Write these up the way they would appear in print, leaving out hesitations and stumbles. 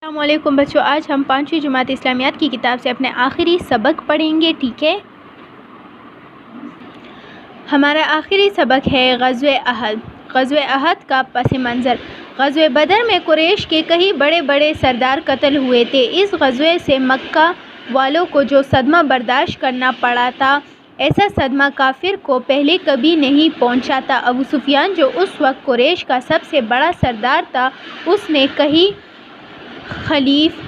السلام علیکم بچوں، آج ہم 5ویں جماعت اسلامیات کی کتاب سے اپنے آخری سبق پڑھیں گے، ٹھیک ہے؟ ہمارا آخری سبق ہے غزوہ احد۔ غزوہ احد کا پس منظر۔ غزوہ بدر میں قریش کے کئی بڑے بڑے سردار قتل ہوئے تھے۔ اس غزوے سے مکہ والوں کو جو صدمہ برداشت کرنا پڑا تھا، ایسا صدمہ کافر کو پہلے کبھی نہیں پہنچا تھا۔ ابو سفیان جو اس وقت قریش کا سب سے بڑا سردار تھا، اس نے کئی خلیف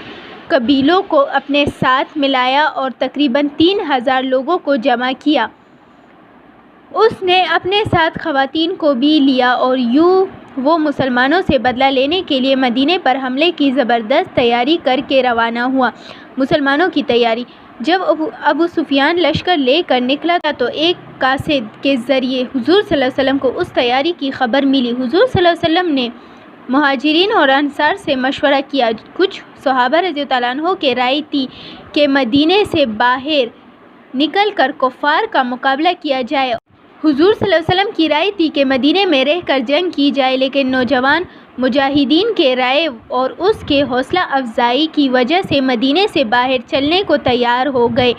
قبیلوں کو اپنے ساتھ ملایا اور تقریباً 3000 لوگوں کو جمع کیا۔ اس نے اپنے ساتھ خواتین کو بھی لیا اور یوں وہ مسلمانوں سے بدلہ لینے کے لیے مدینے پر حملے کی زبردست تیاری کر کے روانہ ہوا۔ مسلمانوں کی تیاری۔ جب ابو سفیان لشکر لے کر نکلا تھا تو ایک قاصد کے ذریعے حضور صلی اللہ علیہ وسلم کو اس تیاری کی خبر ملی۔ حضور صلی اللہ علیہ وسلم نے مہاجرین اور انصار سے مشورہ کیا۔ کچھ صحابہ رضی اللہ عنہ کی رائے تھی کہ مدینے سے باہر نکل کر کفار کا مقابلہ کیا جائے۔ حضور صلی اللہ علیہ وسلم کی رائے تھی کہ مدینے میں رہ کر جنگ کی جائے، لیکن نوجوان مجاہدین کے رائے اور اس کے حوصلہ افزائی کی وجہ سے مدینے سے باہر چلنے کو تیار ہو گئے۔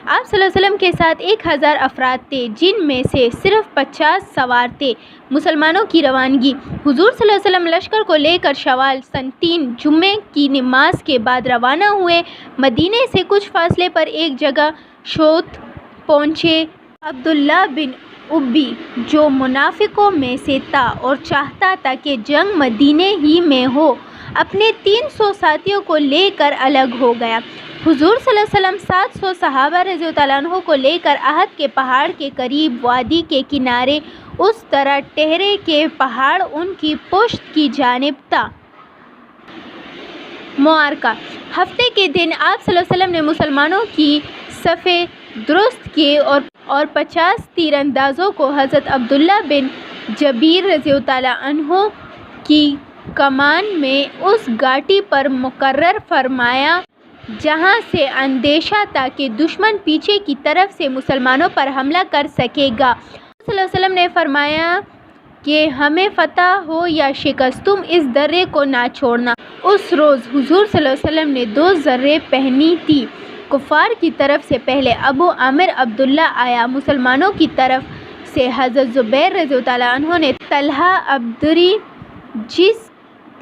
آپ صلی اللہ علیہ وسلم کے ساتھ 1000 افراد تھے، جن میں سے صرف 50 سوار تھے۔ مسلمانوں کی روانگی۔ حضور صلی اللہ علیہ وسلم لشکر کو لے کر شوال سن 3 جمعے کی نماز کے بعد روانہ ہوئے۔ مدینے سے کچھ فاصلے پر ایک جگہ شوط پہنچے۔ عبداللہ بن ابی جو منافقوں میں سے تھا اور چاہتا تھا کہ جنگ مدینے ہی میں ہو، اپنے 300 ساتھیوں کو لے کر الگ ہو گیا۔ حضور صلی اللہ علیہ وسلم 700 صحابہ رضی اللہ عنہ کو لے کر احد کے پہاڑ کے قریب وادی کے کنارے اس طرح ٹھہرے کہ پہاڑ ان کی پشت کی جانب تھا۔ معرکہ۔ ہفتے کے دن آپ صلی اللہ علیہ وسلم نے مسلمانوں کی صفیں درست کی اور 50 تیر اندازوں کو حضرت عبداللہ بن جبیر رضی اللہ عنہ کی کمان میں اس گھاٹی پر مقرر فرمایا جہاں سے اندیشہ تھا کہ دشمن پیچھے کی طرف سے مسلمانوں پر حملہ کر سکے گا۔ صلی اللہ علیہ وسلم نے فرمایا کہ ہمیں فتح ہو یا شکست، تم اس درے کو نہ چھوڑنا۔ اس روز حضور صلی اللہ علیہ وسلم نے 2 زریں پہنی تھیں۔ کفار کی طرف سے پہلے ابو عامر عبداللہ آیا۔ مسلمانوں کی طرف سے حضرت زبیر رضی اللہ عنہ نے طلحہ عبدری، جس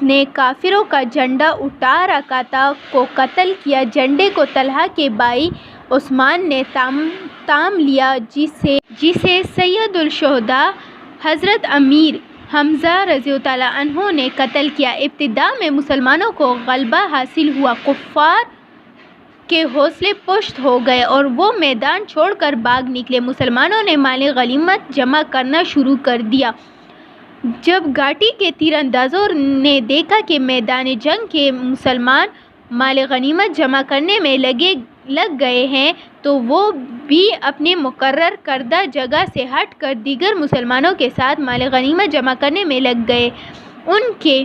نے کافروں کا جھنڈا اٹھا رکھا تھا، کو قتل کیا۔ جھنڈے کو طلحہ کے بھائی عثمان نے تھام لیا، جسے سید الشہداء حضرت امیر حمزہ رضی اللہ عنہ نے قتل کیا۔ ابتدا میں مسلمانوں کو غلبہ حاصل ہوا، کفار کے حوصلے پست ہو گئے اور وہ میدان چھوڑ کر بھاگ نکلے۔ مسلمانوں نے مال غنیمت جمع کرنا شروع کر دیا۔ جب گھاٹی کے تیر اندازوں نے دیکھا کہ میدان جنگ کے مسلمان مال غنیمت جمع کرنے میں لگ گئے ہیں، تو وہ بھی اپنی مقرر کردہ جگہ سے ہٹ کر دیگر مسلمانوں کے ساتھ مال غنیمت جمع کرنے میں لگ گئے۔ ان کے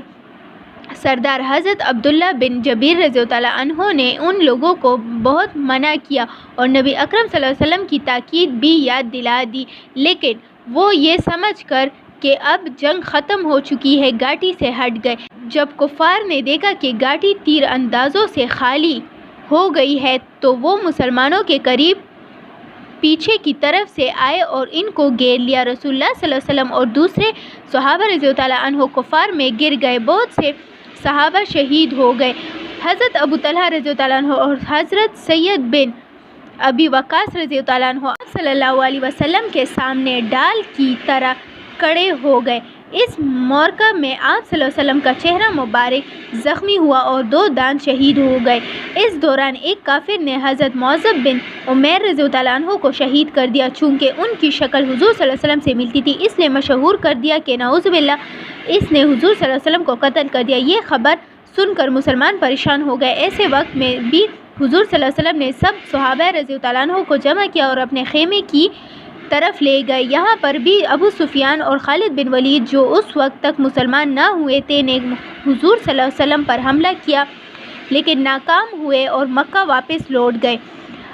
سردار حضرت عبداللہ بن جبیر رضی اللہ عنہ نے ان لوگوں کو بہت منع کیا اور نبی اکرم صلی اللہ علیہ وسلم کی تاکید بھی یاد دلا دی، لیکن وہ یہ سمجھ کر کہ اب جنگ ختم ہو چکی ہے، گھاٹی سے ہٹ گئے۔ جب کفار نے دیکھا کہ گھاٹی تیر اندازوں سے خالی ہو گئی ہے تو وہ مسلمانوں کے قریب پیچھے کی طرف سے آئے اور ان کو گھیر لیا۔ رسول اللہ صلی اللہ علیہ وسلم اور دوسرے صحابہ رضی اللہ عنہ کفار میں گر گئے۔ بہت سے صحابہ شہید ہو گئے۔ حضرت ابو طلحہ رضی اللہ عنہ اور حضرت سعد بن ابی وقاص رضی اللہ عنہ آپ صلی اللہ علیہ وسلم کے سامنے ڈال کی طرح کھڑے ہو گئے۔ اس معرکہ میں آپ صلی اللہ علیہ وسلم کا چہرہ مبارک زخمی ہوا اور 2 دانت شہید ہو گئے۔ اس دوران ایک کافر نے حضرت معذب بن عمیر رضی اللہ عنہ کو شہید کر دیا۔ چونکہ ان کی شکل حضور صلی اللہ علیہ وسلم سے ملتی تھی، اس لیے مشہور کر دیا کہ نعوذ باللہ، اس نے حضور صلی اللہ علیہ وسلم کو قتل کر دیا۔ یہ خبر سن کر مسلمان پریشان ہو گئے۔ ایسے وقت میں بھی حضور صلی اللہ علیہ وسلم نے سب صحابہ رضی اللہ عنہ کو جمع کیا اور اپنے خیمے کی طرف لے گئے۔ یہاں پر بھی ابو سفیان اور خالد بن ولید، جو اس وقت تک مسلمان نہ ہوئے تھے، نے حضور صلی اللہ علیہ وسلم پر حملہ کیا، لیکن ناکام ہوئے اور مکہ واپس لوٹ گئے۔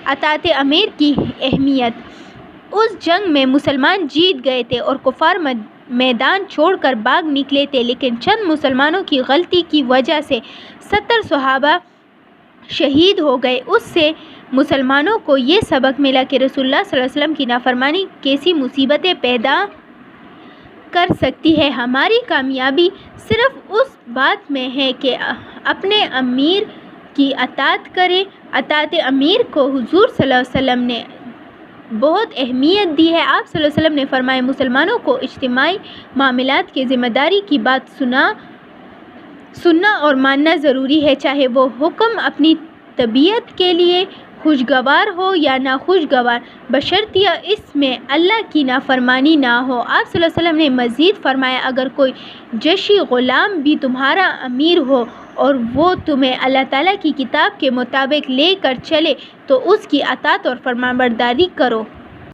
اطاعت امیر کی اہمیت۔ اس جنگ میں مسلمان جیت گئے تھے اور کفار میدان چھوڑ کر بھاگ نکلے تھے، لیکن چند مسلمانوں کی غلطی کی وجہ سے 70 صحابہ شہید ہو گئے۔ اس سے مسلمانوں کو یہ سبق ملا کہ رسول اللہ صلی اللہ علیہ وسلم کی نافرمانی کیسی مصیبتیں پیدا کر سکتی ہے۔ ہماری کامیابی صرف اس بات میں ہے کہ اپنے امیر کی اطاعت کریں۔ اطاعت امیر کو حضور صلی اللہ علیہ وسلم نے بہت اہمیت دی ہے۔ آپ صلی اللہ علیہ وسلم نے فرمایا، مسلمانوں کو اجتماعی معاملات کی ذمہ داری کی بات سننا اور ماننا ضروری ہے، چاہے وہ حکم اپنی طبیعت کے لیے خوشگوار ہو یا ناخوشگوار، بشرطیہ اس میں اللہ کی نافرمانی نہ ہو۔ آپ صلی اللہ علیہ وسلم نے مزید فرمایا، اگر کوئی جشی غلام بھی تمہارا امیر ہو اور وہ تمہیں اللہ تعالیٰ کی کتاب کے مطابق لے کر چلے تو اس کی اطاعت اور فرمانبرداری کرو۔